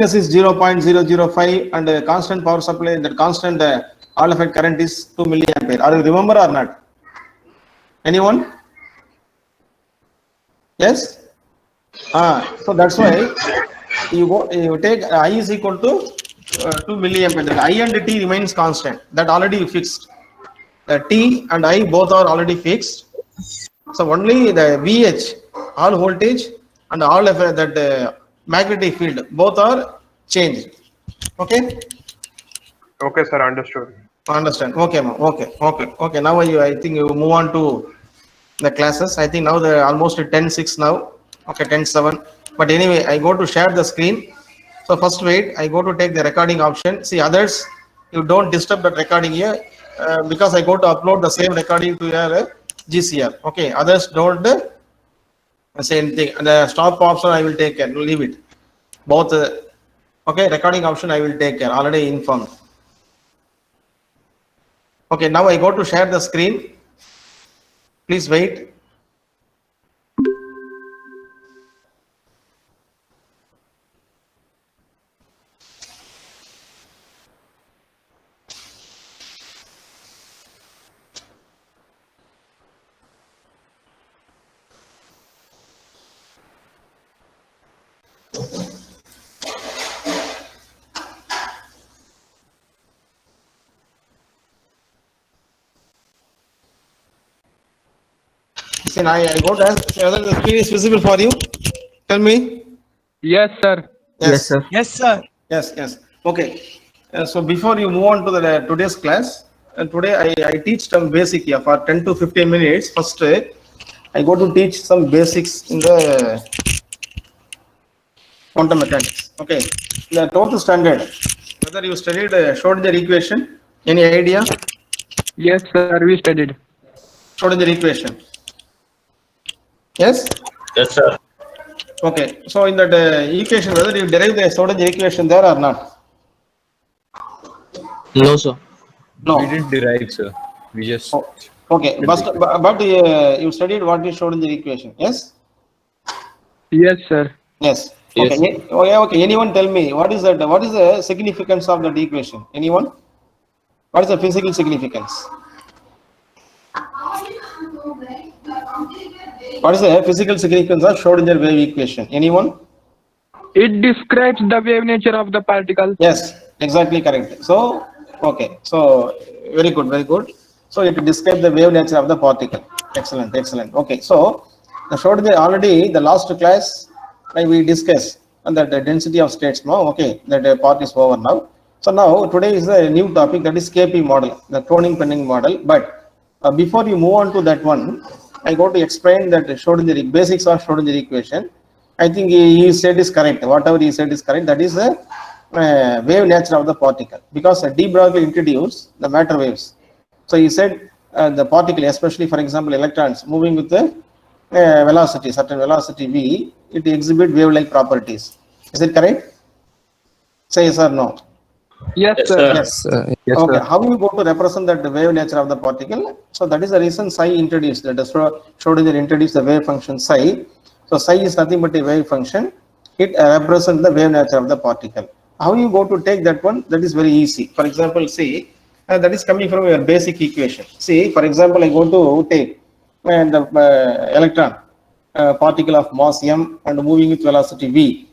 is 0.005 and constant power supply, that constant all effect current is 2 milliampere. Are you remember or not? Anyone? Yes? So that's why you take I is equal to 2 milliampere. That I and T remains constant. That already fixed. T and I both are already fixed. So only the VH, all voltage and all effect, that magnetic field, both are changed. Okay? Okay, sir, understood. Understand. Okay, ma'am. Okay. Now I think you move on to the classes. I think now the almost 10:06 now. Okay, 10:07. But anyway, I go to share the screen. So first wait, I go to take the recording option. See others, you don't disturb that recording here because I go to upload the same recording to your GCR. Okay, others don't say anything. The stop option I will take care. Leave it. Both. Okay, recording option I will take care. Already informed. Okay, now I go to share the screen. Please wait. See, I go to ask whether the screen is visible for you. Tell me. Yes, sir. Yes, sir. Yes, sir. Yes. Okay. So before you move on to the today's class, today I teach some basic here for 10 to 15 minutes. First, I go to teach some basics in the quantum mechanics. Okay. The 12th standard. Whether you studied Schrodinger equation, any idea? Yes, sir. We studied. Schrodinger equation. Yes. Yes, sir. Okay. So in that equation, whether you derive the Schrodinger equation there or not? No, sir. No. We didn't derive, sir. We just. Oh, okay, but you studied what is Schrodinger equation, yes? Yes, sir. Yes. Yes. Okay. Okay. Anyone tell me what is that? What is the significance of that equation? Anyone? What is the physical significance? What is the physical significance of Schrodinger wave equation? Anyone? It describes the wave nature of the particle. Yes, exactly correct. So, okay. So, very good. So, it describes the wave nature of the particle. Excellent. Okay. So, the Schrodinger already the last class we discussed on the density of states now. Okay, that part is over now. So now today is a new topic, that is KP model, the Kronig-Penning model. But before you move on to that one, I go to explain that Schrodinger basics of Schrodinger equation. I think he said is correct. Whatever he said is correct. That is the wave nature of the particle, because de Broglie introduced the matter waves. So he said the particle, especially for example electrons moving with the velocity, certain velocity v, it exhibit wave-like properties. Is it correct? Say yes or no. Yes, Yes, sir. sir. Yes. Yes, Okay. sir. How you go to represent that the wave nature of the particle? So that is the reason psi introduced. That is Schrodinger introduced the wave function psi. So psi is nothing but a wave function. It represents the wave nature of the particle. How you go to take that one? That is very easy. For example, see that is coming from your basic equation. See, for example, I go to take the electron particle of mass m and moving with velocity v.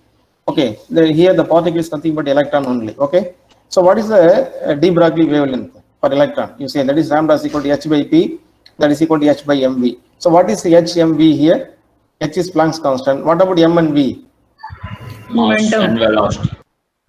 Okay, here the particle is nothing but electron only. Okay, so what is the de Broglie wavelength for electron? You say that is lambda is equal to h by p, that is equal to h by mv. So what is the h mv here? H is Planck's constant. What about m and v? Mass and velocity.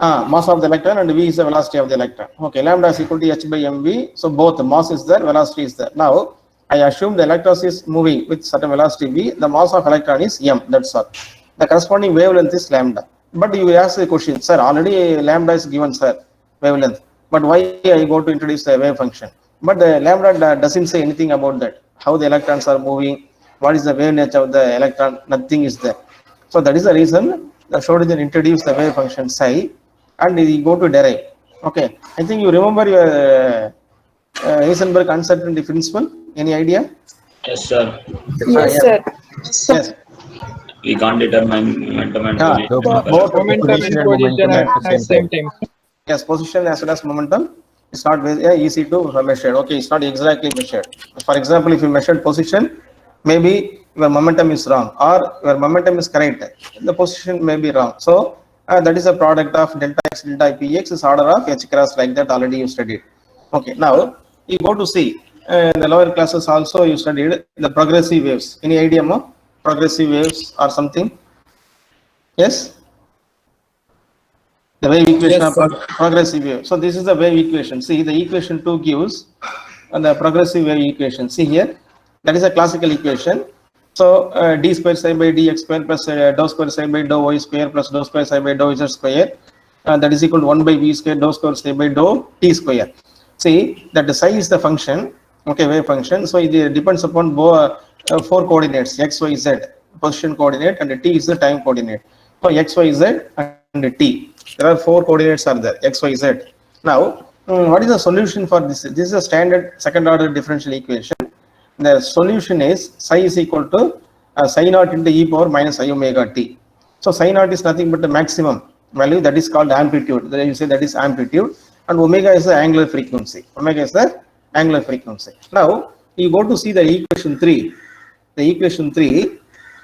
Mass of the electron and v is the velocity of the electron. Okay, lambda is equal to h by mv. So both the mass is there, velocity is there. Now I assume the electron is moving with certain velocity v. The mass of electron is m. That's all. The corresponding wavelength is lambda. But you ask the question, sir, already lambda is given, sir, wavelength. But why I go to introduce the wave function? But the lambda doesn't say anything about that. How the electrons are moving, what is the wave nature of the electron, nothing is there. So that is the reason the Schrodinger introduced the wave function psi, and you go to derive. Okay, I think you remember your Heisenberg uncertainty principle. Any idea? Yes, sir. Yes, sir. Yes. We can't determine momentum and Yeah. position. So, Both Momentum position and and position momentum at same time. Yes, position as well as momentum is not very easy to measure. Okay, it's not exactly measured. For example, if you measured position, maybe your momentum is wrong, or your momentum is correct. The position may be wrong. So that is a product of delta x delta px is order of h cross, like that already you studied. Okay, now you go to see in the lower classes also you studied the progressive waves. Any idea more? Progressive waves or something? Yes. The wave equation Yes, of sir. progressive wave. So this is the wave equation. See, the equation 2 gives the progressive wave equation. See here, that is a classical equation. So d square psi by dx square plus dou square psi by dou y square plus dou square psi by dou z square, that is equal to 1 by v square dou square psi by dou t square. See that the psi is the function, okay, wave function. So it depends upon four coordinates, x, y, z, position coordinate, and t is the time coordinate. So x, y, z, and t. There are four coordinates are there, x, y, z. Now, what is the solution for this? This is a standard second order differential equation. The solution is psi is equal to psi naught into e power minus I omega t. So psi naught is nothing but the maximum value, that is called amplitude. Then you say that is amplitude, and omega is the angular frequency. Omega is the angular frequency. Now, you go to see the equation 3. The equation 3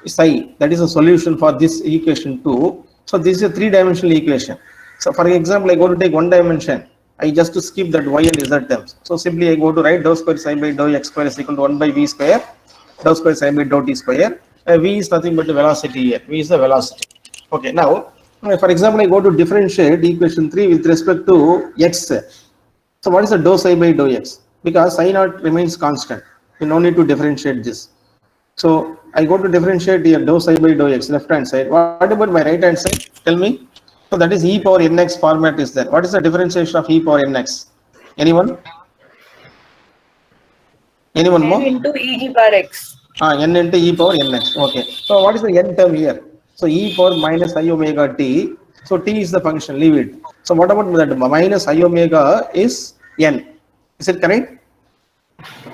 psi, that is a solution for this equation 2. So this is a three-dimensional equation. So for example, I go to take one dimension, I just to skip that y and z terms. So simply I go to write dou square psi by dou x square is equal to 1 by v square, dou square psi by dou t square. V is nothing but the velocity here. V is the velocity. Okay, now for example, I go to differentiate equation 3 with respect to x. So what is the dou psi by dou x? Because psi naught remains constant. You no need to differentiate this. So I go to differentiate here dou psi by dou x, left hand side. What about my right hand side? Tell me. So that is e power nx format is there. What is the differentiation of e power nx? Anyone? Anyone N more? into E bar x. N into e power nx. Okay. So what is the n term here? So e power minus I omega t. So t is the function. Leave it. So what about that? Minus I omega is n. Is it correct?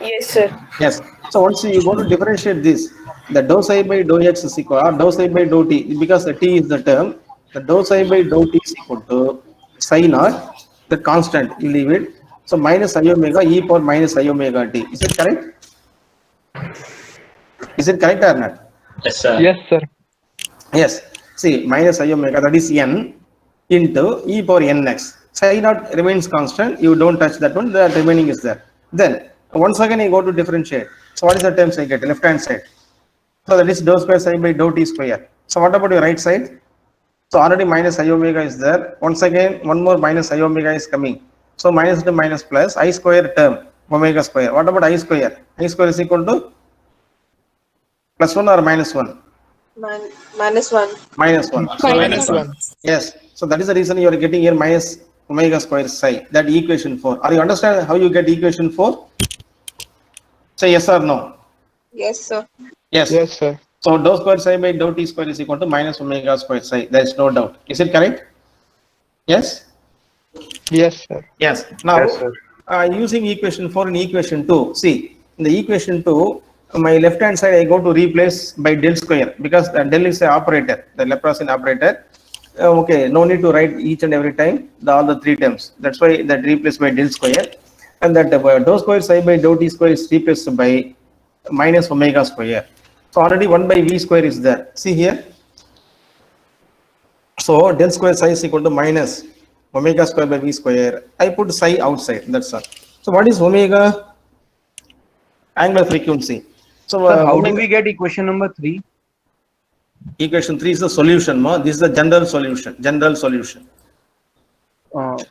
Yes, sir. Yes. So once you go to differentiate this, the dou psi by dou x is equal or dou psi by dou t, because the t is the term, the dou psi by dou t is equal to psi naught, the constant, you leave it. So minus I omega e power minus I omega t. Is it correct? Is it correct or not? Yes, sir. Yes, sir. Yes. See, minus I omega, that is n into e power nx. Psi naught remains constant. You don't touch that one. The remaining is there. Then once again, you go to differentiate. So what is the terms I get? Left hand side. So that is dou square psi by dou t square. So what about your right side? So already minus I omega is there. Once again, one more minus I omega is coming. So minus to minus plus I square term, omega square. What about I square? I square is equal to plus 1 or minus 1? Minus 1. Minus 1. So Minus one. yes. So that is the reason you are getting here minus omega square psi, that equation 4. Are you understand how you get equation 4? Say yes or no. Yes, sir. Yes. Yes, sir. So dou square psi by dou t square is equal to minus omega square psi. There is no doubt. Is it correct? Yes. Yes, sir. Yes. Now, Yes, sir. using equation 4 in equation 2, see, in the equation 2, my left hand side I go to replace by del square, because the del is the operator, the Laplacian operator. Okay, no need to write each and every time all the three terms. That's why that replaced by del square, and that dou square psi by dou t square is replaced by minus omega square. So already 1 by v square is there. See here. So del square psi is equal to minus omega square by v square. I put psi outside. That's all. So what is omega? Angular frequency. So Sir, how do omega- we get equation number 3? equation 3 is the solution. This is the general solution. General solution.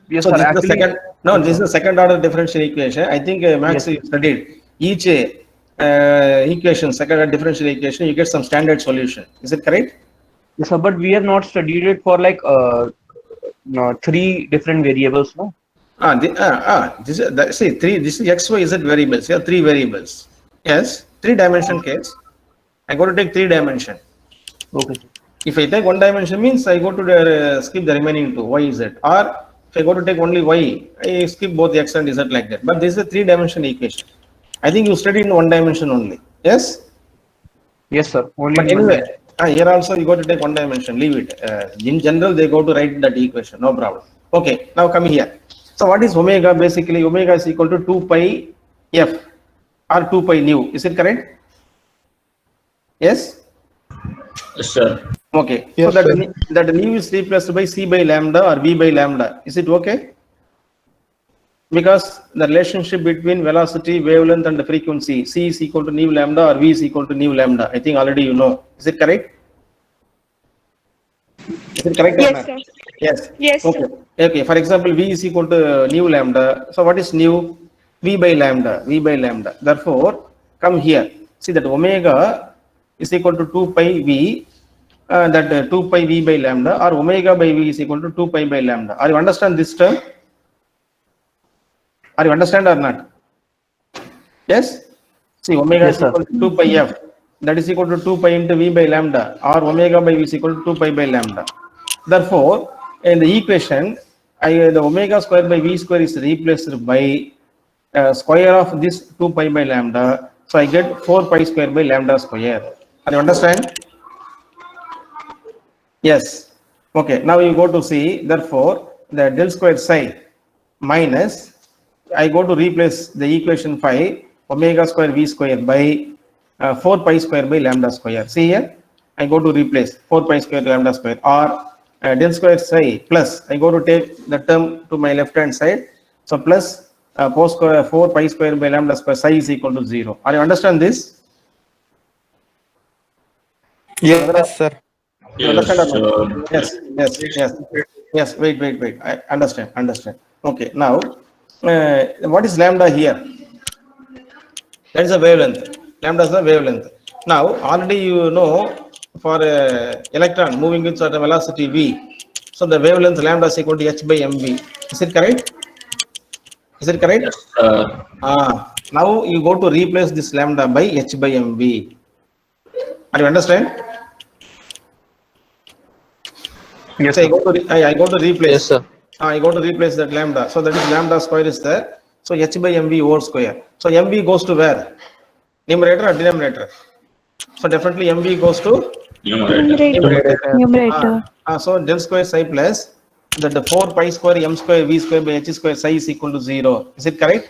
Yes, So sir. this is the Actually, second. No, this is the second order differential equation. I think Max Yes. you studied each equation, second order differential equation. You get some standard solution. Is it correct? yes, sir, but we have not studied it for like no, 3 different variables, no? This is see three. This is x, y, z variables. Yeah, 3 variables. Yes, 3-dimension case. I go to take 3 dimension. Okay, sir. If I take 1 dimension means I go to the skip the remaining 2 y, z. Or if I go to take only y, I skip both x and z like that. But this is a 3-dimension equation. I think you studied in 1 dimension only. Yes. Yes, sir. Only But in one anyway, dimension. Here also you go to take one dimension, leave it. In general, they go to write that equation, no problem. Okay, now come here. So what is omega? Basically, omega is equal to 2 pi f or 2 pi nu. Is it correct? Yes? Yes, sir. Okay. Yes, So that, sir. that nu is replaced by c by lambda or v by lambda. Is it okay? Because the relationship between velocity, wavelength and the frequency, c is equal to nu lambda or v is equal to nu lambda. I think already you know. Is it correct? Is it correct or Yes, not? sir. Yes. Yes, Okay. sir. Okay. For example, v is equal to nu lambda. So what is nu? V by lambda. V by lambda. Therefore, come here. See that omega is equal to 2 pi v. That 2 pi v by lambda or omega by v is equal to 2 pi by lambda. Are you understand this term? Are you understand or not? Yes. See, omega Yes, is sir. equal to 2 pi f. That is equal to 2 pi into v by lambda, or omega by v is equal to 2 pi by lambda. Therefore, in the equation, the omega square by v square is replaced by square of this 2 pi by lambda. So I get 4 pi square by lambda square. Are you understand? Yes. Okay. Now you go to see. Therefore, the del square psi minus, I go to replace the equation 5 omega square v square by 4 pi square by lambda square. See here, I go to replace 4 pi square lambda square or del square psi plus, I go to take the term to my left hand side. So plus 4 pi square by lambda square psi is equal to 0. Are you understand this? Yes, sir. You Yes, understand or not? sir. Yes, yes. Yes, wait. I understand. Okay, now, what is lambda here? That is a wavelength. Lambda is the wavelength. Now, already you know, for electron moving with certain velocity v, so the wavelength lambda is equal to h by mv. Is it correct? Is it correct? Yes, sir. Now you go to replace this lambda by h by mv. Are you understand? Yes, So sir. I go to replace. Yes, sir. I go to replace that lambda. So that is lambda square is there. So h by mv whole square. So mv goes to where? Numerator or denominator? So definitely mv goes to Numerator. Numerator. so del square psi plus that the 4 pi square m square v square by h square psi is equal to 0. Is it correct?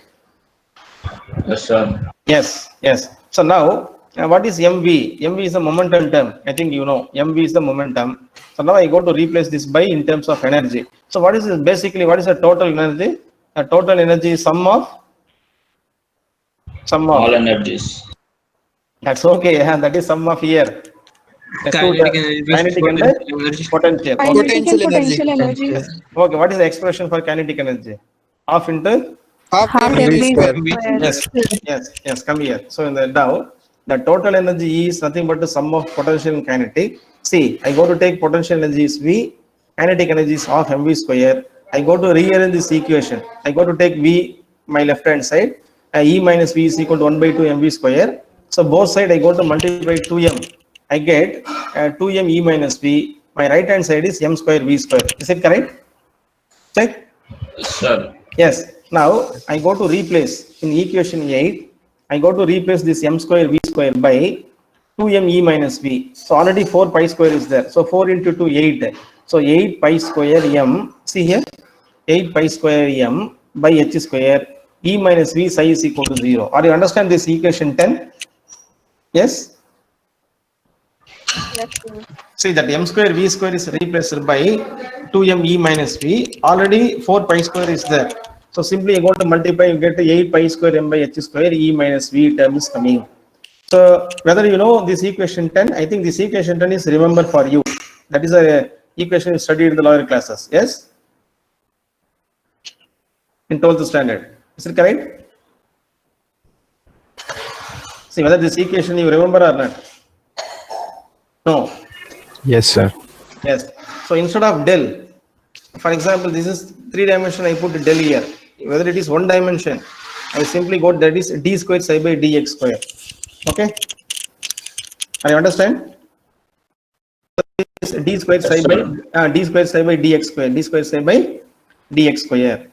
Yes, sir. Yes. So now what is mv? Mv is the momentum term. I think you know mv is the momentum. So now I go to replace this by in terms of energy. So what is this? Basically, what is the total energy? The total energy is sum of All energies. that's okay. Yeah, that is sum of here. The two Kinetic energy plus kinetic and potential energy. potential. Okay. Kinetic and potential energy. Okay. What is the expression for kinetic energy? Half into Half mv square. yes. Come here. So in the now, the total energy is nothing but the sum of potential and kinetic. See, I go to take potential energy is v, kinetic energy is half mv square. I go to rearrange this equation. I go to take v my left hand side. E minus v is equal to 1 by 2 mv square. So both side I go to multiply 2m. I get 2m e minus v. My right hand side is m square v square. Is it correct? Check. Yes, sir. Yes. Now I go to replace in equation 8. I go to replace this m square v square by 2m e minus v. So already 4 pi square is there. So 4 into 2, 8. So 8 pi square m. See here, 8 pi square m by h square e minus v psi is equal to 0. Are you understand this equation 10? Yes. Yes, sir. See that m square v square is replaced by 2m e minus v. Already 4 pi square is there. So simply you go to multiply, you get 8 pi square m by h square e minus v term is coming. So whether you know this equation 10, I think this equation 10 is remembered for you. That is a equation you studied in the lower classes. Yes? In 12th standard. Is it correct? See whether this equation you remember or not. No. Yes, sir. Yes. So instead of del, for example, this is 3 dimension, I put del here. Whether it is 1 dimension, I simply go that is d square psi by dx square. Okay. I understand. D square psi by d square psi by dx square. D square psi by dx square.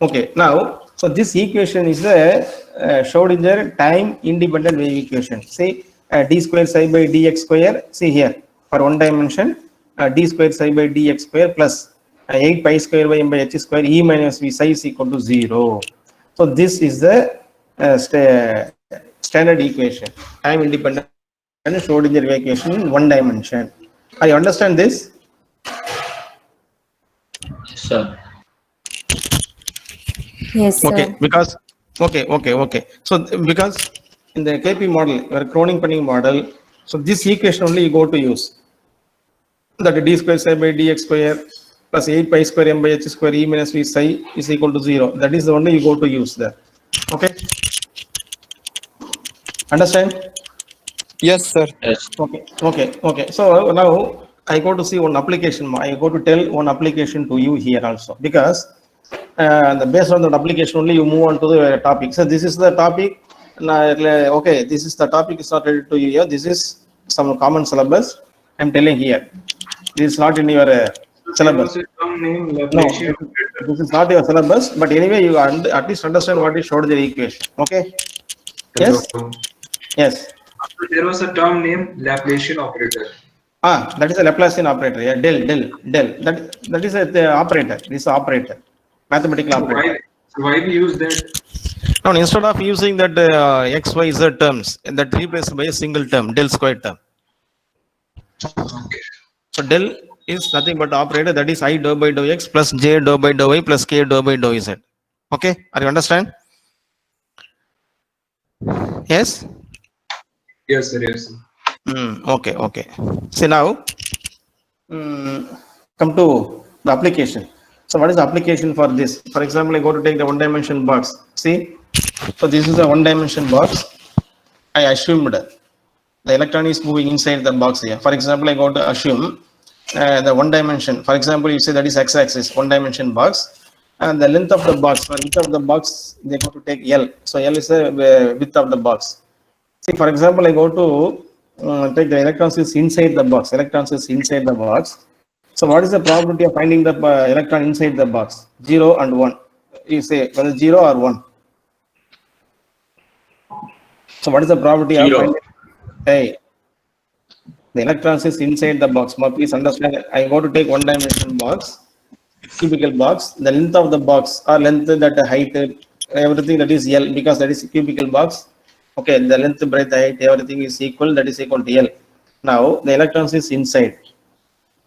Okay. Now, so this equation is showed in the time independent wave equation. See, d square psi by dx square. See here, for one dimension, d square psi by dx square plus 8 pi square by m by h square e minus v psi is equal to 0. So this is the standard equation, time independent Schrodinger wave equation in one dimension. I understand this. Yes, sir. Yes, sir. Okay, because okay. So because in the KP model or Kroning-Penney model, so this equation only you go to use. That d square psi by dx square plus 8 pi square m by h square e minus v psi is equal to 0. That is the only you go to use there. Okay. Understand? Yes, sir. Yes. Okay. So now I go to see one application. I go to tell one application to you here also, because based on that application only you move on to the topic. So this is the topic. Okay, this is the topic is not ready to you here. This is some common syllabus. I'm telling here. This is not in your syllabus. No, this is not your syllabus. But anyway, you at least understand what is Schrodinger equation. Okay. Yes. Yes. There was a term named Laplacian operator. That is a Laplacian operator. Yeah, del. That is the operator. This is operator, mathematical operator. Why we use that? No, instead of using that x, y, z terms, that replaced by a single term, del square term. Okay. So del is nothing but operator, that is I dou by dou x plus j dou by dou y plus k dou by dou z. Okay, are you understand? Yes. Yes, sir. Yes, sir. Okay. See now, come to the application. So what is the application for this? For example, I go to take the one dimension box. See, so this is a one dimension box. I assumed the electron is moving inside the box here. For example, I go to assume the one dimension. For example, you say that is x-axis, one dimension box, and the length of the box. For width of the box, they go to take L. So L is the width of the box. See, for example, I go to take the electrons is inside the box. Electrons is inside the box. So what is the probability of finding the electron inside the box? 0 and 1. You say whether 0 or 1. So what is the probability of finding? Hey, the electrons is inside the box. Now please understand. I go to take one dimension box, cubical box. The length of the box or length, that height, everything that is L, because that is a cubical box. Okay, the length, breadth, height, everything is equal. That is equal to L. Now the electrons is inside.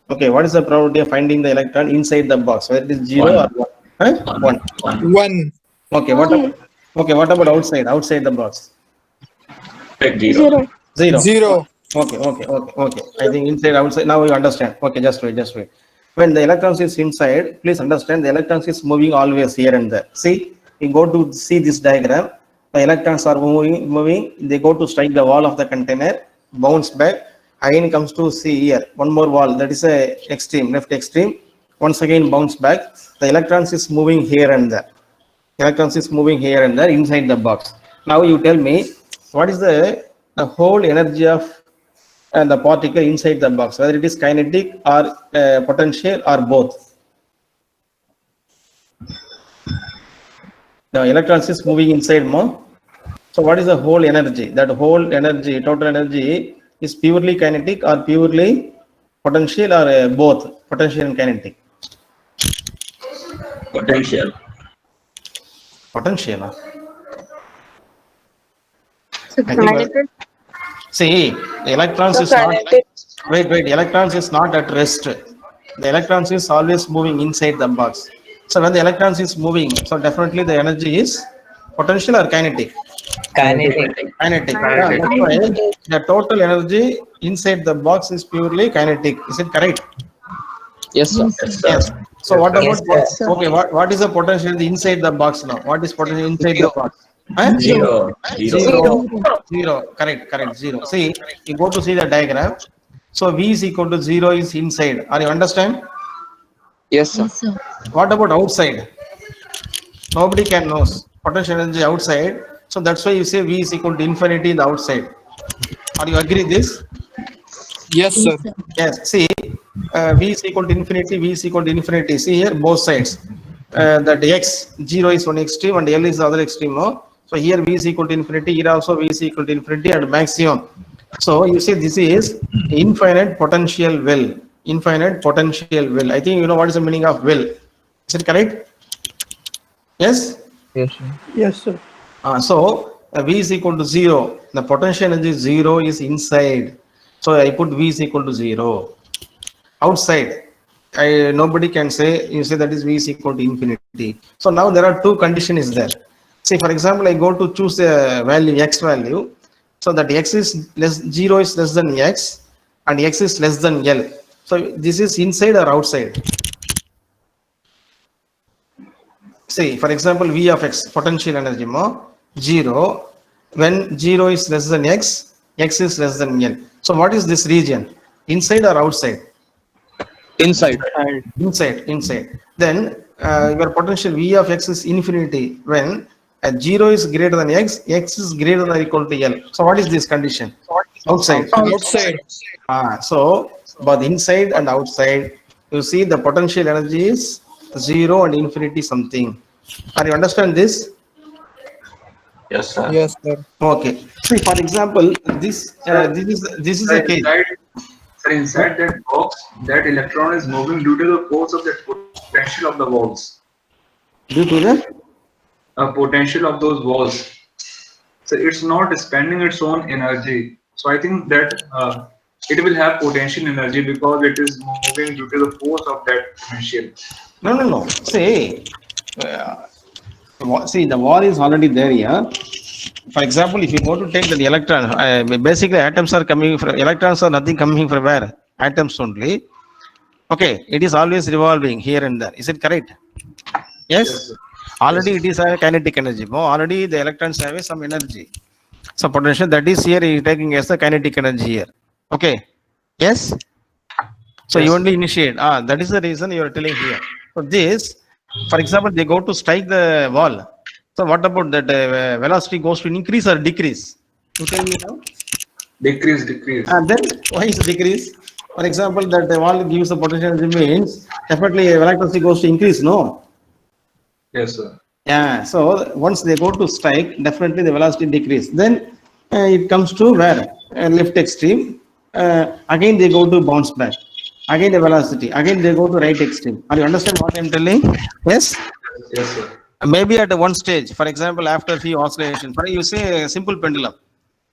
Okay, what is the probability of finding the electron inside the box? Whether it is 0 or 1? Huh? 1. 1. Okay, what about outside? Outside the box? Take 0. 0. 0. Okay. I think inside, outside. Now you understand. Okay, just wait. When the electrons is inside, please understand the electrons is moving always here and there. See, you go to see this diagram. The electrons are moving. They go to strike the wall of the container, bounce back. Again comes to see here, one more wall, that is a extreme, left extreme. Once again bounce back. The electrons is moving here and there. Electrons is moving here and there inside the box. Now you tell me, what is the whole energy of the particle inside the box, whether it is kinetic or potential or both. The electrons is moving inside more. So what is the whole energy? That whole energy, total energy, is purely kinetic or purely potential or both potential and kinetic? Potential. Potential. So kinetic. See, the electrons is not. Wait. Electrons is not at rest. The electrons is always moving inside the box. So when the electrons is moving, so definitely the energy is potential or kinetic. Kinetic. Yeah, that's why the total energy inside the box is purely kinetic. Is it correct? Yes, sir. Yes. So what about sir. okay? What is the potential inside the box now? What is potential inside the box? Huh? 0. Correct. 0. See, you go to see the diagram. So V is equal to 0 is inside. Are you understand? Yes, sir. Yes, sir. What about outside? Nobody can know potential energy outside. So that's why you say V is equal to infinity in the outside. Are you agree this? Yes, sir. Yes. See, V is equal to infinity. V is equal to infinity. See here, both sides. That x 0 is one extreme and L is the other extreme. No? So here V is equal to infinity. Here also V is equal to infinity and maximum. So you say this is infinite potential well. Infinite potential well. I think you know what is the meaning of well. Is it correct? Yes. Yes, sir. Yes, sir. So V is equal to 0. The potential energy 0 is inside. So I put V is equal to 0. Outside, nobody can say, you say that is V is equal to infinity. So now there are two conditions there. Say for example, I go to choose a value, X value. So that X is less, 0 is less than X and X is less than L. So this is inside or outside? Say for example, V of X, potential energy more 0, when 0 is less than X, X is less than L. So what is this region? Inside or outside? Inside. Inside. Then your potential V of X is infinity when 0 is greater than X, X is greater than or equal to L. So what is this condition? Outside. Outside. So both inside and outside, you see the potential energy is 0 and infinity something. Are you understand this? Yes, sir. Yes, sir. Okay. See, for example, this is a case. Inside that box, that electron is moving due to the force of that potential of the walls. Due to the Potential of those walls. So it's not spending its own energy. So I think that it will have potential energy because it is moving due to the force of that potential. no. See, the wall is already there here. For example, if you go to take the electron, basically atoms are coming from, electrons are nothing coming from where? Atoms only. Okay, it is always revolving here and there. Is it correct? Yes. Yes, sir. Already it is a kinetic energy. Already the electrons have some energy. So potential that is here is taking as the kinetic energy here. Okay. Yes. So you only initiate. That is the reason you are telling here. So this, for example, they go to strike the wall. So what about that velocity goes to increase or decrease? You tell me now. Decrease. And then why is it decrease? For example, that the wall gives the potential energy means definitely velocity goes to increase, no? Yes, sir. Yeah. So once they go to strike, definitely the velocity decrease. Then it comes to where? Left extreme. Again they go to bounce back. Again the velocity. Again they go to right extreme. Are you understand what I'm telling? Yes. Yes, sir. Maybe at one stage, for example, after few oscillations, you say a simple pendulum.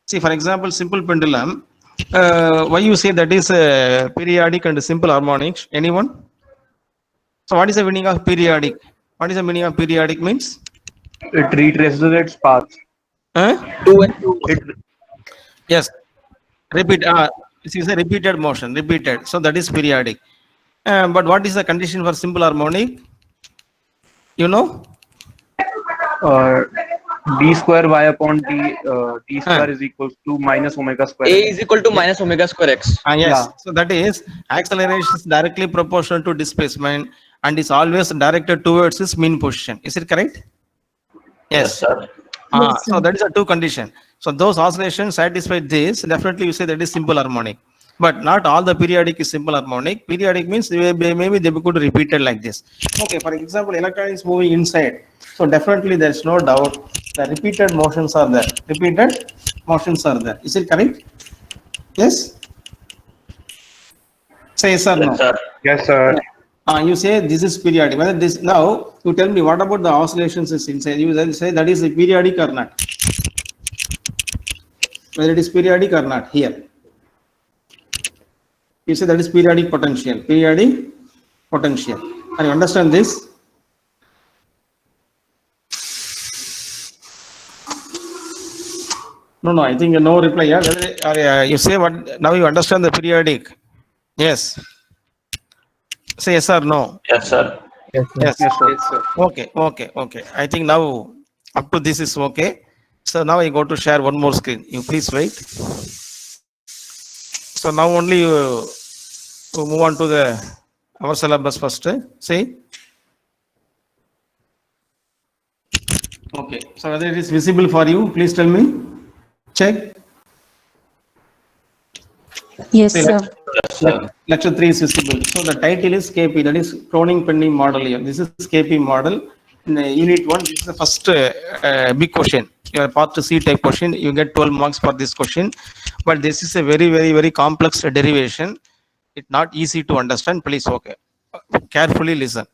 See, for example, simple pendulum. Why you say that is periodic and simple harmonics? Anyone? So what is the meaning of periodic? What is the meaning of periodic means? It retraces its path. Yes. Repeat. This is a repeated motion. Repeated. So that is periodic. But what is the condition for simple harmonic? You know? D square y upon t, t square is equals to minus omega square. A is equal to minus omega square x. Yes. Yeah. So that is acceleration is directly proportional to displacement and is always directed towards its mean position. Is it correct? Yes. sir. So that is a two condition. So those oscillations satisfy this. Definitely you say that is simple harmonic. But not all the periodic is simple harmonic. Periodic means maybe they could repeat it like this. Okay, for example, electron is moving inside. So definitely there is no doubt the repeated motions are there. Repeated motions are there. Is it correct? Yes? Say yes or no. Yes, sir. Yes, sir. You say this is periodic. Whether this now you tell me what about the oscillations is inside? You then say that is periodic or not? Whether it is periodic or not here. You say that is periodic potential. Periodic potential. Can you understand this? No, I think no reply. Yeah, you say what now you understand the periodic. Yes. Say yes or no. Yes, sir. Yes. Yes, sir. Okay. I think now up to this is okay. So now I go to share one more screen. You please wait. So now only you move on to our syllabus first. See. Okay. So whether it is visible for you, please tell me. Check. Yes, See, sir. Yes, sir. Lecture 3 is visible. So the title is KP, that is cloning pending model here. This is KP model. in unit 1, this is the first big question. Your part C type question, you get 12 marks for this question. But this is a very, very, very complex derivation. It's not easy to understand. Please, okay, carefully listen.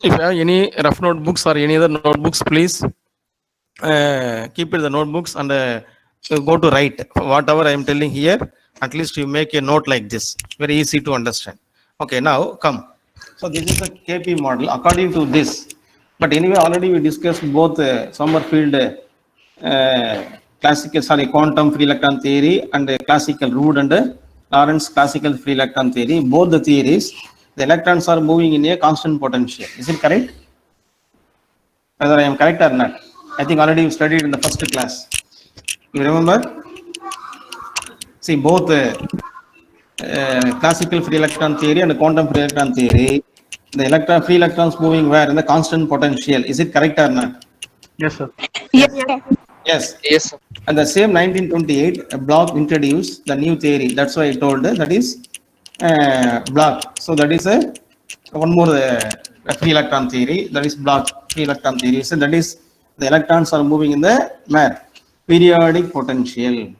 If you have any rough notebooks or any other notebooks, please keep it the notebooks and go to write whatever I am telling here. At least you make a note like this. Very easy to understand. Okay, now come. So this is a KP model according to this. But anyway, already we discussed both Sommerfeld quantum free electron theory and classical Rood and Lorentz classical free electron theory. Both the theories, the electrons are moving in a constant potential. Is it correct? Whether I am correct or not? I think already you studied in the first class. You remember? See, both classical free electron theory and quantum free electron theory, the free electrons moving where in the constant potential. Is it correct or not? Yes, sir. Yes, sir. Yes. Yes, sir. And the same 1928, Bloch introduced the new theory. That's why I told that is Bloch. So that is one more free electron theory. That is Bloch free electron theory. So that is the electrons are moving in the periodic potential.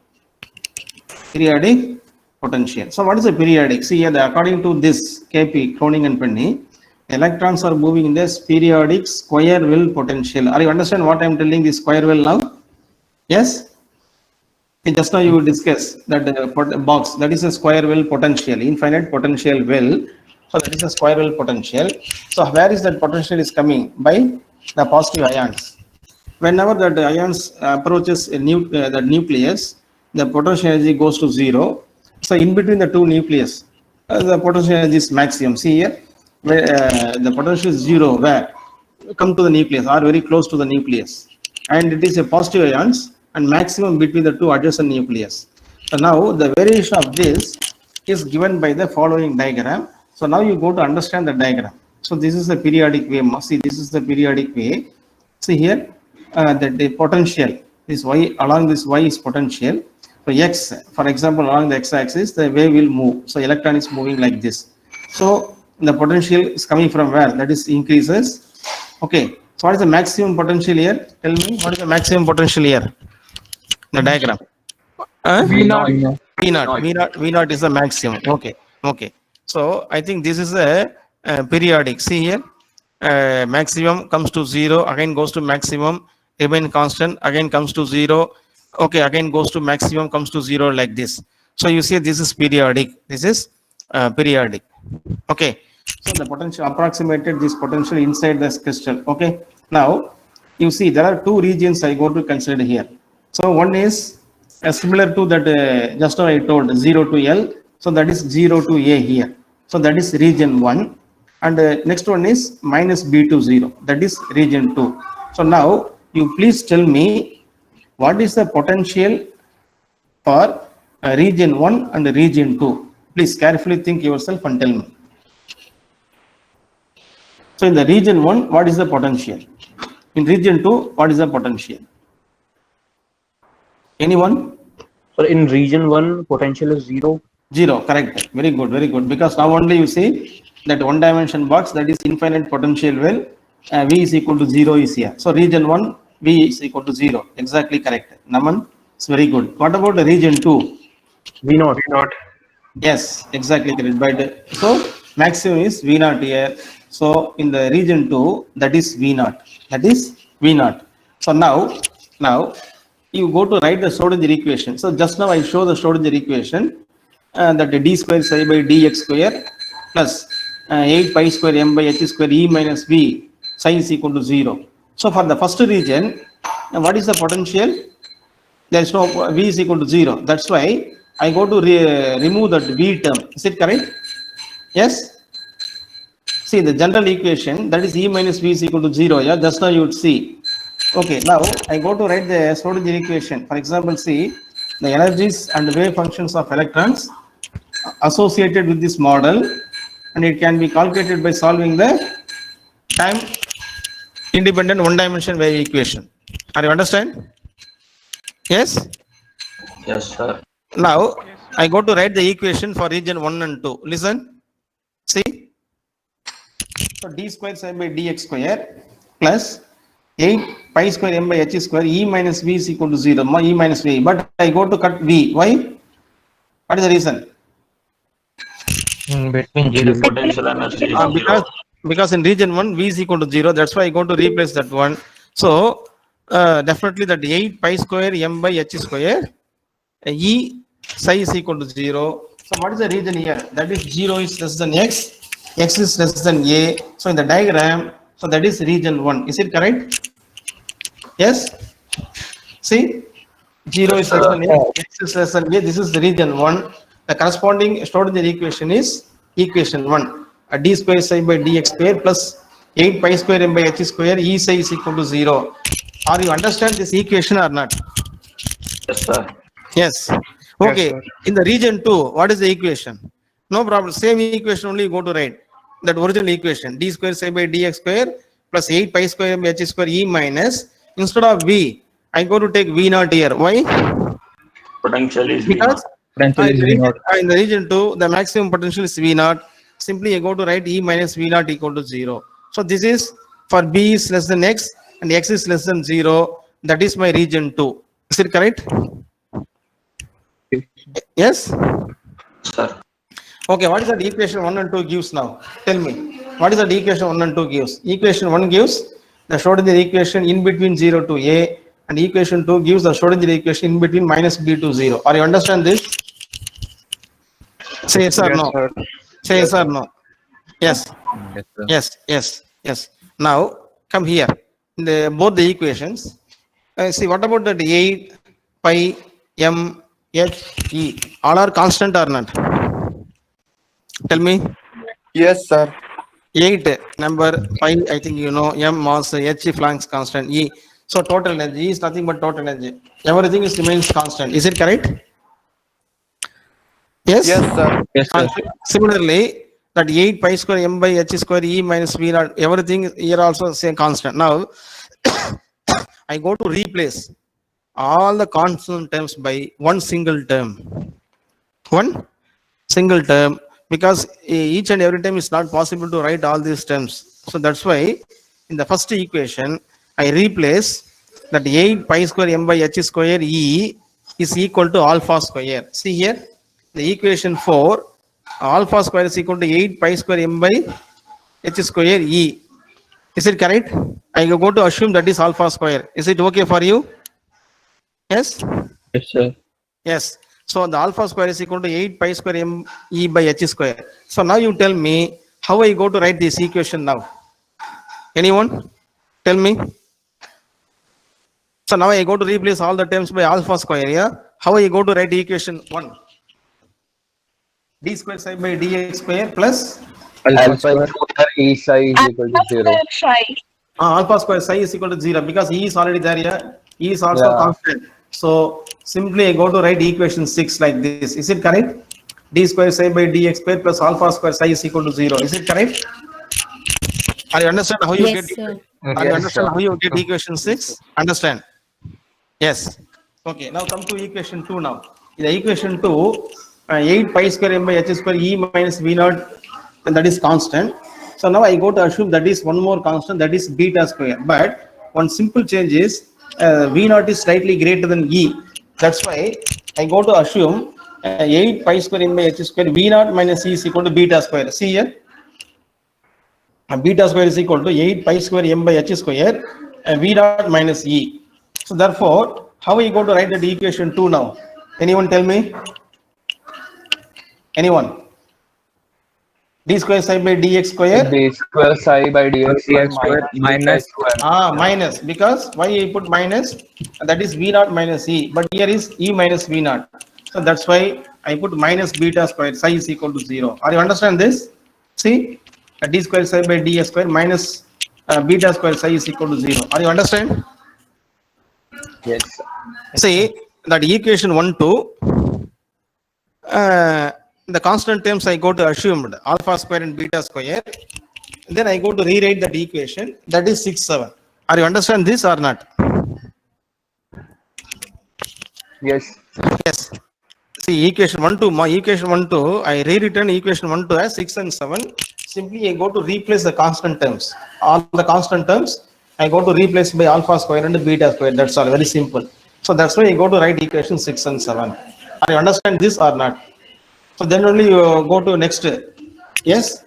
Periodic potential. So what is a periodic? See here, according to this KP, Croning and Penny, electrons are moving in this periodic square well potential. Are you understand what I am telling this square well now? Yes? Just now you will discuss that box, that is a square well potential, infinite potential well. So that is a square well potential. So where is that potential is coming? By the positive ions. Whenever that ions approaches the nucleus, the potential energy goes to 0. So in between the two nucleus, the potential energy is maximum. See here, where the potential is 0, where come to the nucleus or very close to the nucleus, and it is a positive ions and maximum between the two adjacent nucleus. So now the variation of this is given by the following diagram. So now you go to understand the diagram. So this is the periodic way. See, this is the periodic way. See here, the potential is y, along this y is potential. So x, for example, along the x-axis, the wave will move. So electron is moving like this. So the potential is coming from where? That is increases. Okay. So what is the maximum potential here? Tell me, what is the maximum potential here? The diagram. V0. V0 is the maximum. Okay. Okay. So I think this is a periodic. See here, maximum comes to 0, again goes to maximum, remain constant, again comes to 0. Okay, again goes to maximum, comes to 0 like this. So you see this is periodic. This is periodic. Okay. So the potential approximated this potential inside this crystal. Okay. Now you see there are two regions I go to consider here. So one is similar to that just now I told 0 to L. So that is 0 to A here. So that is region 1. And next one is minus B to 0. That is region 2. So now you please tell me what is the potential for region 1 and region 2. Please carefully think yourself and tell me. So in the region 1, what is the potential? In region 2, what is the potential? Anyone? So in region 1, potential is 0. 0, correct. Very good, very good. Because now only you see that one dimension box, that is infinite potential well, V is equal to 0 is here. So region 1, V is equal to 0. Exactly correct. Naman, it's very good. What about the region 2? V0. Yes, exactly correct. But so maximum is V0 here. So in the region 2, that is V0. That is V0. So now you go to write the Schrodinger equation. So just now I show the Schrodinger equation that d square psi by dx square plus 8 pi square m by h square e minus v psi is equal to 0. So for the first region, what is the potential? There is no v is equal to 0. That's why I go to remove that v term. Is it correct? Yes. See the general equation, that is e minus v is equal to 0. Yeah, just now you would see. Okay, now I go to write the Schrodinger equation. For example, see the energies and wave functions of electrons associated with this model, and it can be calculated by solving the time independent one dimension wave equation. Are you understand? Yes? Yes, sir. Now I go to write the equation for region 1 and 2. Listen. See. So d square psi by dx square plus 8 pi square m by h square e minus v is equal to 0, e minus v. But I go to cut v. Why? What is the reason? Between zero potential energy is zero. Because in region 1 v is equal to 0. That's why I go to replace that one. So definitely that 8 pi square m by h square e psi is equal to 0. So what is the region here? That is 0 is less than x is less than a. So in the diagram, so that is region 1. Is it correct? Yes. See, 0 is less than a, x is less than a. This is the region 1. The corresponding stored in the equation is equation 1. D square psi by dx square plus 8 pi square m by h square e psi is equal to 0. Are you understand this equation or not? Yes, sir. Yes. Okay. In the region 2, what is the equation? No problem. Same equation only you go to write. That original equation. D square psi by dx square plus 8 pi square m by h square e minus. Instead of v, I go to take v naught here. Why? Potential is V Because naught. in the region 2, the maximum potential is v naught. Simply I go to write e minus v naught equal to 0. So this is for b is less than x and x is less than 0. That is my region 2. Is it correct? Yes? Sir. Okay, what is that equation 1 and 2 gives now? Tell me. What is that equation 1 and 2 gives? Equation 1 gives the Schrodinger equation in between 0 to a, and equation 2 gives the Schrodinger equation in between minus b to 0. Are you understand this? Say yes or no. Say yes or no. Yes. Yes. Now come here. Both the equations. See, what about that 8 pi m h e? All are constant or not? Tell me. Yes, sir. 8 number, pi I think you know, m mass, h flanks constant, e. So total energy is nothing but total energy. Everything is remains constant. Is it correct? Yes. Yes, sir. Yes, sir. Similarly, that 8 pi square m by h square e minus v naught, everything here also same constant. Now I go to replace all the constant terms by one single term. One single term, because each and every time it's not possible to write all these terms. So that's why in the first equation I replace that 8 pi square m by h square e is equal to alpha square. See here, the equation 4, alpha square is equal to 8 pi square m by h square e. Is it correct? I go to assume that is alpha square. Is it okay for you? Yes? Yes, sir. Yes. So the alpha square is equal to 8 pi square m e by h square. So now you tell me how I go to write this equation now. Anyone? Tell me. So now I go to replace all the terms by alpha square. Yeah. How I go to write equation 1? D square psi by dx square plus Alpha square. E psi is equal to 0. alpha square psi is equal to 0 because e is already there. Yeah. E is also constant. So simply I go to write equation 6 like this. Is it correct? D square psi by dx square plus alpha square psi is equal to 0. Is it correct? Are you understand how you Yes, get? sir. Are you understand how you get equation 6? Understand? Yes. Okay. Now come to equation 2 now. In the equation 2, 8 pi square m by h square e minus v naught, and that is constant. So now I go to assume that is one more constant, that is beta square. But one simple change is v naught is slightly greater than e. That's why I go to assume 8 pi square m by h square v naught minus e is equal to beta square. See here, beta square is equal to 8 pi square m by h square v naught minus e. So therefore, how we go to write that equation 2 now? Anyone tell me? Anyone? D square psi by dx square. D square psi by dx square minus Minus, because why I put minus? That is v naught minus e, but here is e minus v naught. So that's why I put minus beta square psi is equal to 0. Are you understand this? See, d square psi by dx square minus beta square psi is equal to 0. Are you understand? Yes. See that equation 1, 2, the constant terms I go to assumed alpha square and beta square. Then I go to rewrite that equation, that is 6, 7. Are you understand this or not? Yes. Yes. See equation 1, 2, my equation 1, 2, I rewritten equation 1, 2 as 6 and 7. simply I go to replace the constant terms. All the constant terms, I go to replace by alpha square and beta square. That's all, very simple. So that's why I go to write equation 6 and 7. Are you understand this or not? So then only you go to next. Yes?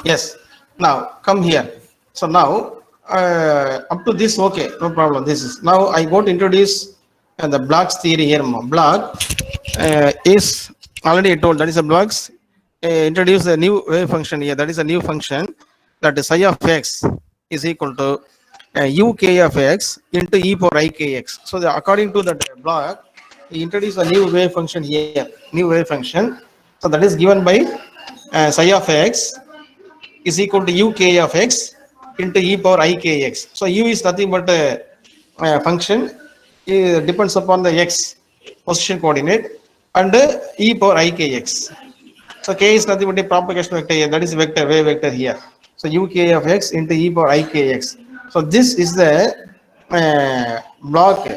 Yes. Now come here. So now up to this, okay, no problem. This is now I go to introduce the Bloch's theory here. Bloch is already I told that is a Bloch's introduce a new wave function here. That is a new function that is psi of x is equal to uk of x into e power ikx. So according to that Bloch, he introduced a new wave function here. New wave function. So that is given by psi of x is equal to uk of x into e power ikx. So u is nothing but a function. It depends upon the x position coordinate and e power ikx. So k is nothing but a propagation vector here. That is vector, wave vector here. So uk of x into e power ikx. So this is the Bloch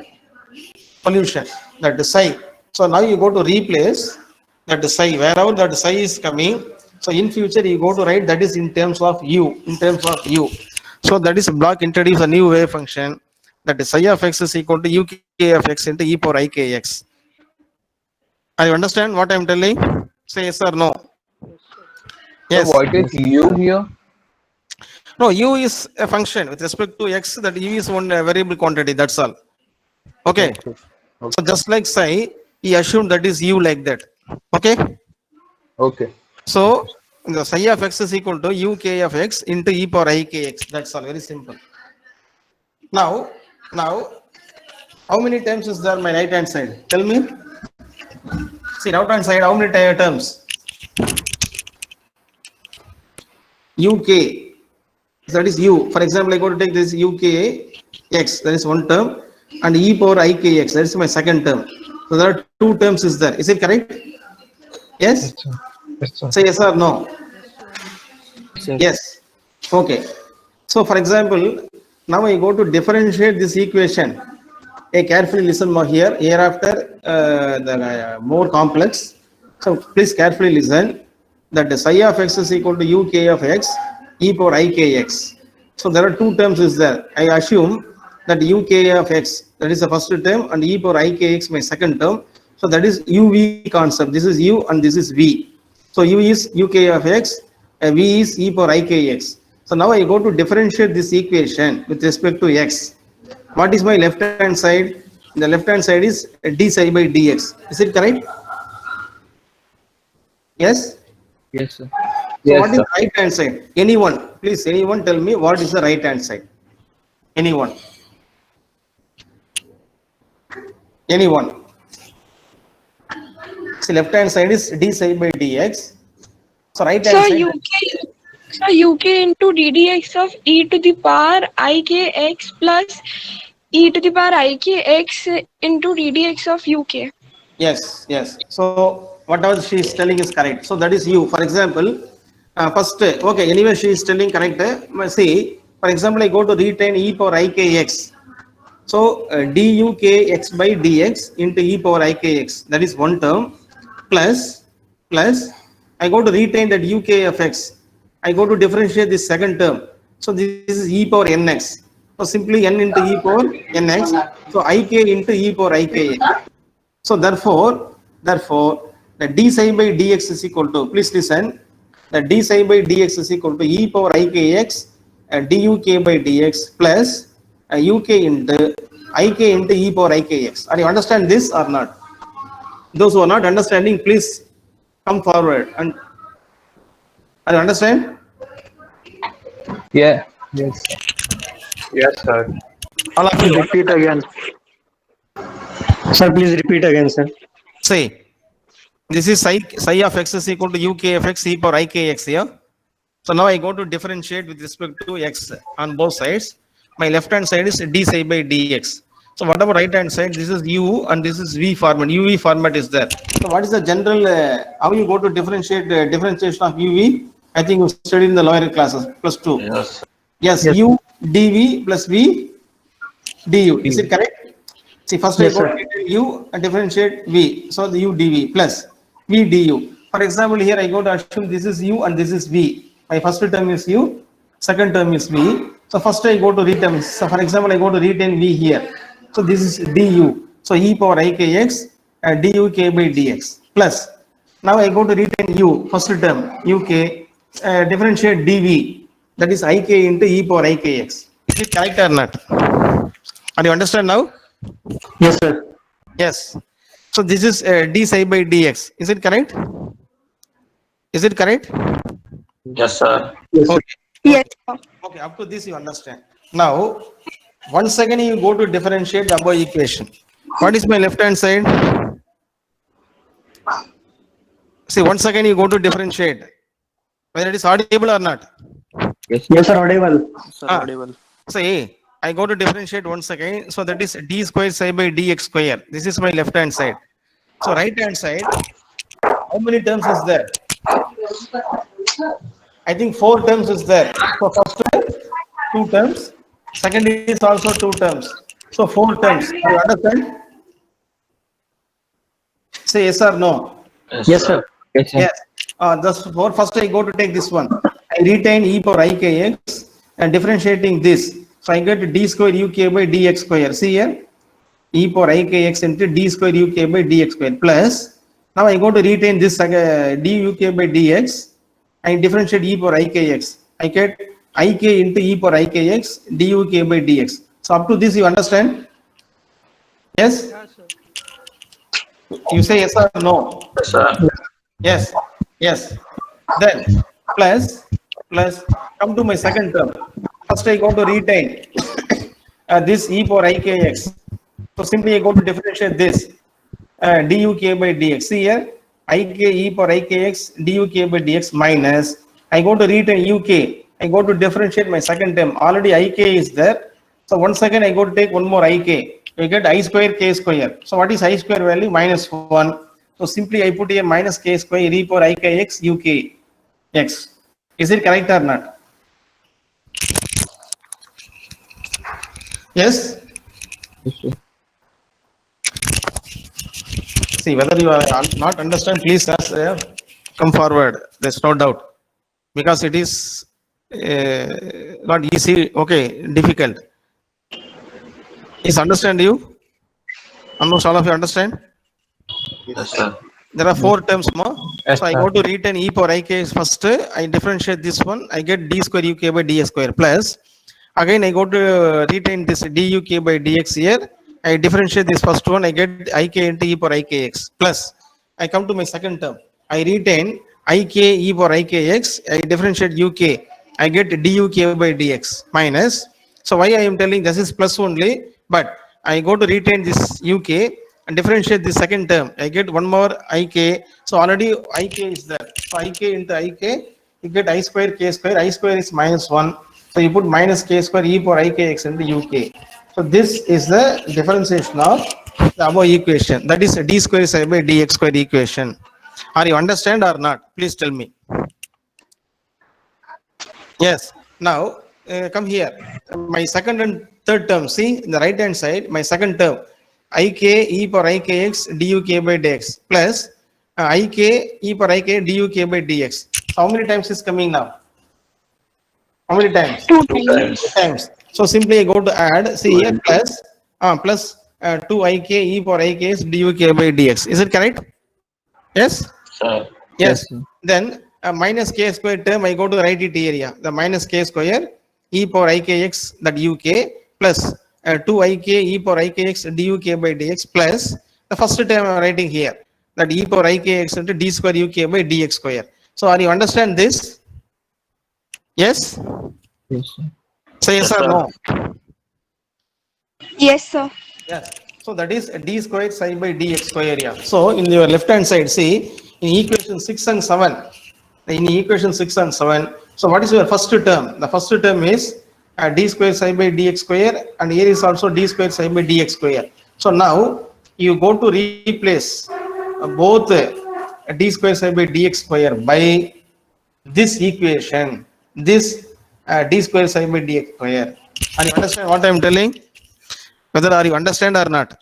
solution, that is psi. So now you go to replace that psi, wherever that psi is coming. So in future you go to write that is in terms of u, in terms of u. So that is Bloch introduce a new wave function that is psi of x is equal to uk of x into e power ikx. I understand what I am telling? Say yes or no. Yes. So what is u here? No, u is a function with respect to x. That u is one variable quantity. That's all. Okay. So just like psi, he assumed that is u like that. Okay. Okay. So the psi of x is equal to uk of x into e power ikx. That's all. Very simple. Now, how many terms is there on my right hand side? Tell me. See, right hand side, how many terms? uk. That is u. For example, I go to take this uk x. That is one term, and e power ikx. That is my second term. So there are two terms. Is there? Is it correct? Yes. Yes, sir. Say yes or no. Yes. Okay. So for example, now I go to differentiate this equation. Hey, carefully listen here. Hereafter, the more complex. So please carefully listen. That the psi of x is equal to uk of x e power ikx. So there are two terms is there. I assume that uk of x, that is the first term, and e power ikx my second term. So that is uv concept. This is u and this is v. So u is uk of x, v is e power ikx. So now I go to differentiate this equation with respect to x. What is my left hand side? The left hand side is d psi by dx. Is it correct? Yes. Yes, sir. So what is the right hand side? Anyone, please, anyone tell me what is the right hand side? Anyone? Anyone? See, left hand side is d psi by dx. So right hand side. uk into ddx of e to the power ikx plus e to the power ikx into ddx of uk. Yes, yes. So whatever she is telling is correct. So that is u. For example, first, okay, anyway, she is telling correct. See, for example, I go to retain e power ikx. So duk x by dx into e power ikx. That is one term. Plus, I go to retain that uk of x. I go to differentiate this second term. So this is e power nx. So simply n into e power nx. So ik into e power ikx. So therefore, the d psi by dx is equal to, please listen, the d psi by dx is equal to e power ikx duk by dx plus uk into ik into e power ikx. Are you understand this or not? Those who are not understanding, please come forward. And are you understand? Yeah. Yes. Yes, sir. All of you Repeat again. Sir, please repeat again, sir. say this is psi of x is equal to uk of x e power ikx here. So now I go to differentiate with respect to x on both sides. My left hand side is d psi by dx. So whatever right hand side, this is u and this is v format. uv format is there. So what is the general, how you go to differentiate differentiation of uv? I think you studied in the lower classes, +2. Yes. Yes, u dv plus v du. Is it correct? See, first Yes, I go to u and differentiate v. So the u dv plus v du. For example, here I go to assume this is u and this is v. My first term is u, second term is v. So first I go to retain. So for example, I go to retain v here. So this is du. So e power ikx duk by dx plus. Now I go to retain u, first term uk, differentiate dv, that is ik into e power ikx. Is it correct or not? Are you understand now? Yes, sir. Yes. So this is d psi by dx. Is it correct? Is it correct? Yes, sir. Okay. Yes, sir. Okay, up to this you understand. Now, once again you go to differentiate the above equation. What is my left hand side? See, once again you go to differentiate. Whether it is audible or not. Yes, sir. Audible. Sir, Ah. audible. See, I go to differentiate once again. So that is d square psi by dx square. This is my left hand side. So right hand side, how many terms is there? I think 4 terms is there. So first 2 terms, second is also 2 terms. So 4 terms. You understand? Say yes or no. Yes, sir. Yes, sir. Yes. Just for first I go to take this one. I retain e power ikx and differentiating this. So I get d square uk by dx square. See here, e power ikx into d square uk by dx square plus. Now I go to retain this duk by dx. I differentiate e power ikx. I get ik into e power ikx duk by dx. So up to this you understand? Yes? You say yes or no? Yes, sir. Yes. Yes. Then plus come to my second term. First I go to retain this e power ikx. So simply I go to differentiate this duk by dx. See here, ik e power ikx duk by dx minus. I go to retain uk. I go to differentiate my second term. Already ik is there. So once again I go to take one more ik. You get I square k square. So what is I square value? Minus 1. So simply I put here minus k square e power ikx uk x. Is it correct or not? Yes? Yes, sir. See, whether you are not understand, please come forward. There's no doubt. Because it is not easy, okay, difficult. Is understand you? Almost all of you understand? Yes, sir. There are 4 terms more. Yes, So I sir. go to retain e power ikx first. I differentiate this one. I get d square uk by dx square plus. Again I go to retain this duk by dx here. I differentiate this first one. I get ik into e power ikx plus. I come to my second term. I retain ik e power ikx. I differentiate uk. I get duk by dx minus. So why I am telling this is plus only, but I go to retain this uk and differentiate the second term. I get one more ik. So already ik is there. So ik into ik, you get I square k square. I square is minus 1. So you put minus k square e power ikx into uk. So this is the differentiation of the above equation. That is d square psi by dx square equation. Are you understand or not? Please tell me. Yes. Now come here. My second and third term. See in the right hand side. My second term. Ik e power ikx duk by dx plus ik e power ik duk by dx. How many times is coming now? How many times? 2 Two times. times. Times. So simply I go to add. See here plus 2 ik e power ikx duk by dx. Is it correct? Yes. Sir. Yes. sir. Then minus k square term I go to write it area. The minus k square e power ikx that uk plus 2 ik e power ikx duk by dx plus the first term I am writing here that e power ikx into d square uk by dx square. So are you understand this? Yes? Yes, sir. Say yes Yes, or sir. no? Yes, sir. Yes. So that is d square psi by dx square area. So in your left hand side, see in equation 6 and 7. In equation 6 and 7. So what is your first term? The first term is d square psi by dx square, and here is also d square psi by dx square. So now you go to replace both d square psi by dx square by this equation, this d square psi by dx square. Are you understand what I am telling? Whether are you understand or not?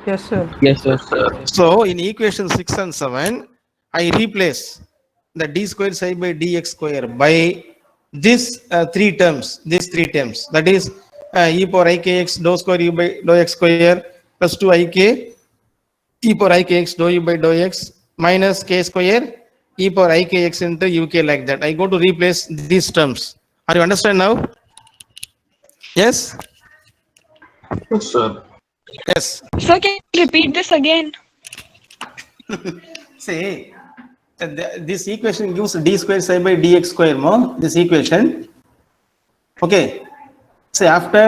Yes, sir. Yes, sir. So in equation 6 and 7, I replace the d square psi by dx square by these three terms. That is e power ikx dou square u by dou x square plus 2 ik e power ikx dou u by dou x minus k square e power ikx into uk, like that. I go to replace these terms. Are you understand now? Yes? Yes, sir. Yes. Sir, can you repeat this again? See, this equation gives d square psi by dx square more, this equation. Okay. See, after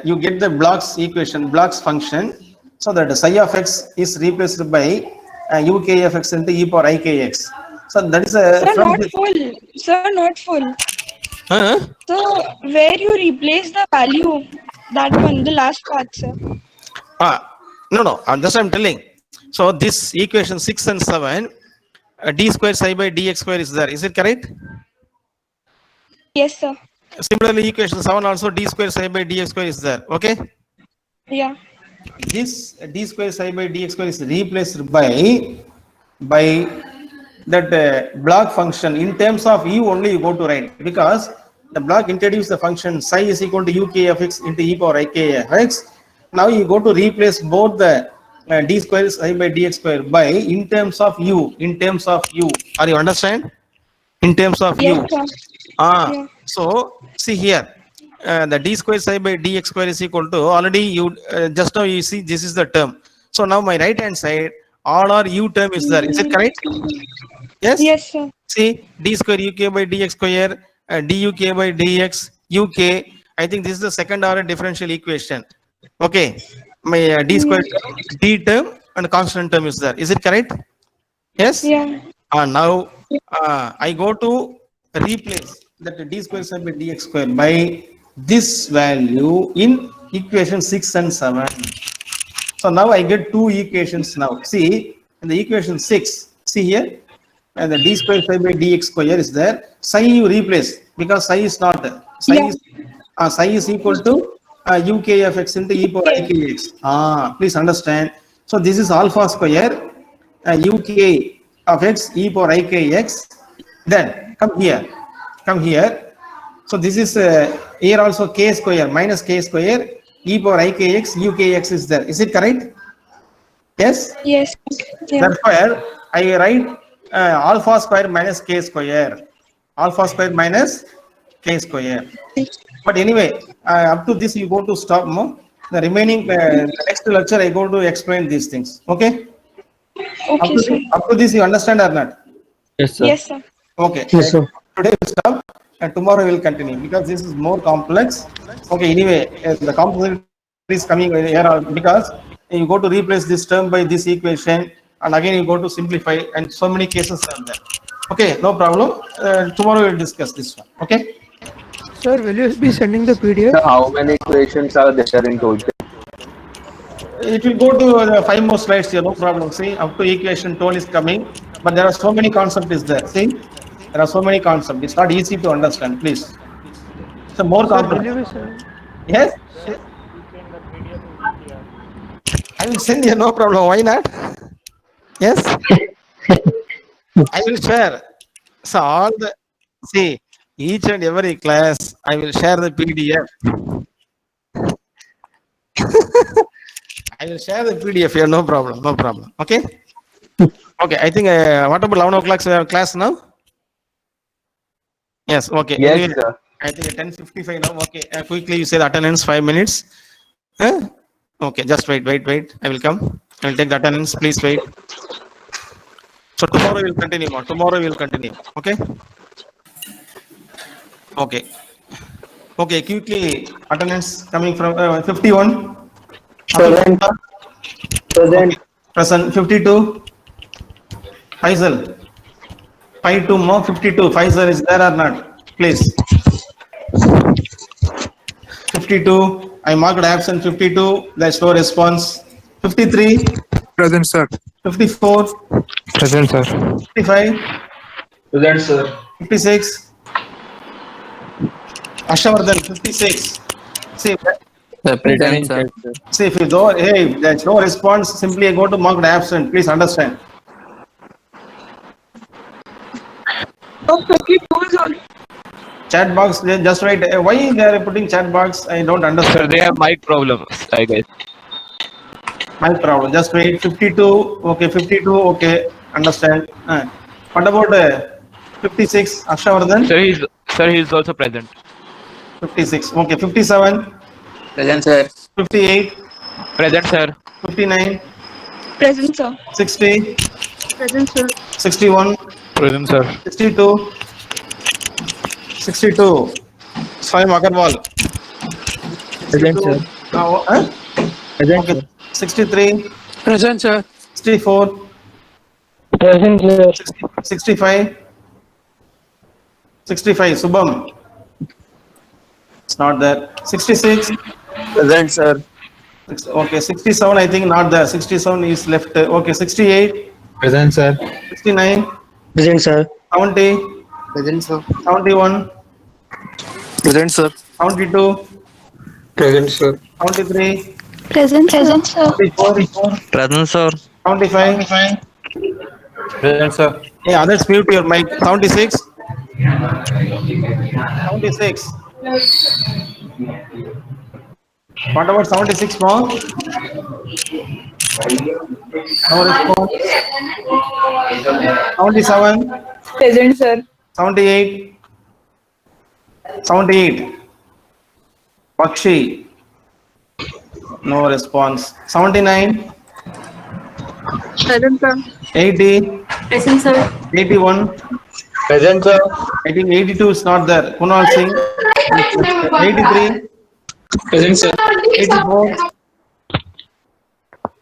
you get the Bloch's equation, Bloch's function, so that psi of x is replaced by uk of x into e power ikx. So that is a... Sir, not full. Sir, not full. So, where you replace the value, that one, the last part, sir. No, that's what I'm telling. So this equation 6 and 7, d square psi by dx square is there. Is it correct? Yes, sir. Similarly, equation 7 also d square psi by dx square is there. Okay. Yeah. This d square psi by dx square is replaced by that Bloch function. In terms of u only you go to write, because the Bloch introduced the function psi is equal to uk of x into e power ik of x. Now you go to replace both the d square psi by dx square by in terms of u. Are you understand? In terms of Yes, u. sir. Yeah. So see here, the d square psi by dx square is equal to, already you just now you see this is the term. So now my right hand side, all our u term is there. Is it correct? Yes. Yes, sir. See, d square uk by dx square, duk by dx uk. I think this is the second order differential equation. Okay, my d square d term and constant term is there. Is it correct? Yes. Yeah. Now I go to replace that d square psi by dx square by this value in equation 6 and 7. So now I get two equations now. See, in the equation 6, see here, and the d square psi by dx square is there. Psi you replace because psi is not there. Psi is equal to uk of x into e power ikx. Please understand. So this is alpha square uk of x e power ikx. Then come here. So this is here also k square minus k square e power ikx ukx is there. Is it correct? Yes. Yes. Yeah. Therefore, I write alpha square minus k square. Alpha square minus k square. But anyway, up to this you go to stop more. The remaining the next lecture I go to explain these things. Okay. Okay, sir. Up to this you understand or not? Yes, sir. Yes, sir. Okay. Yes, sir. Today we stop and tomorrow we will continue because this is more complex. Okay. Anyway, the complexity is coming here because you go to replace this term by this equation and again you go to simplify and so many cases are there. Okay. No problem. Tomorrow we will discuss this one. Okay. Sir, will you be sending the PDF? Sir, how many equations are there in total? It will go to 5 more slides here, no problem. See, up to equation 12 is coming, but there are so many concepts is there. See, there are so many concepts. It's not easy to understand, please. So more Sir, will complex. you be sending? Yes? I will send you, no problem. Why not? Yes? I will share. So all the, see, each and every class, I will share the PDF. I will share the PDF here, no problem. Okay? Okay, I think, what about 11 o'clock we have class now? Yes, okay. Yes, Anyway, sir. I think 10:55 now. Okay, quickly you say the attendance 5 minutes. Huh? Okay, just wait. I will come. I will take the attendance. Please wait. So tomorrow we will continue. Okay. Okay, quickly attendance coming from 51. Present. Okay. Present 52. Faisal. 52 more 52. Faisal is there or not? Please. 52. I marked absent 52. There's no response. 53. Present, sir. 54. Present, sir. 55. Present, sir. 56. Ashavardhan 56. See, Present, sir. See, if you go, hey, if there's no response, simply go to marked absent. Please understand. Oh, 52 is all. Chat box, they just write. Why they are putting chat box? I don't understand. They have mic problems, I guess. My problem. Just wait. 52. Okay, 52. Okay, understand. What about 56? Akshavardhan. Sir, he's also present. 56. Okay, 57. Present, sir. 58. Present, sir. 59. Present, sir. 60. Present, sir. 61. Present, sir. 62. 62. Swayam Agarwal. Present, sir. Present, Okay. 63. Present, sir. 64. Present, sir. 65. 65. Subham. It's not there. 66. Present, sir. Okay. 67. I think not there. 67 is left. Okay. 68. Present, sir. 69. Present, sir. 70. Present, sir. 71. Present, sir. 72. Present, sir. 73. Present, sir. 74. Present, sir. 75. Present, sir. Hey, others mute your mic. 76. 76. What about 76 more? No response. 77. Present, sir. 78. 78. Pakshi. No response. 79. Present, sir. 80. Present, sir. 81. Present, sir. I think 82 is not there. Kunal Singh. 83. Present, sir. 84.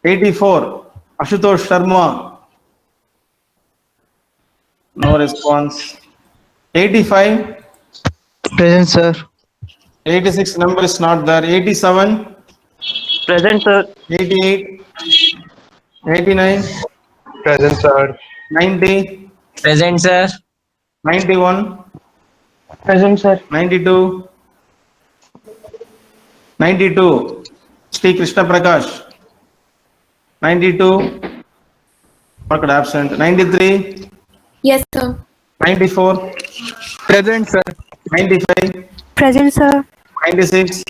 84. Ashutosh Sharma. No response. 85. Present, sir. 86 number is not there. 87. Present, sir. 88. 89. Present, sir. 90. Present, sir. 91. Present, sir. 92. 92. Sri Krishna Prakash. 92. Marked absent. 93. Yes, sir. 94. Present, sir. 95. Present, sir. 96.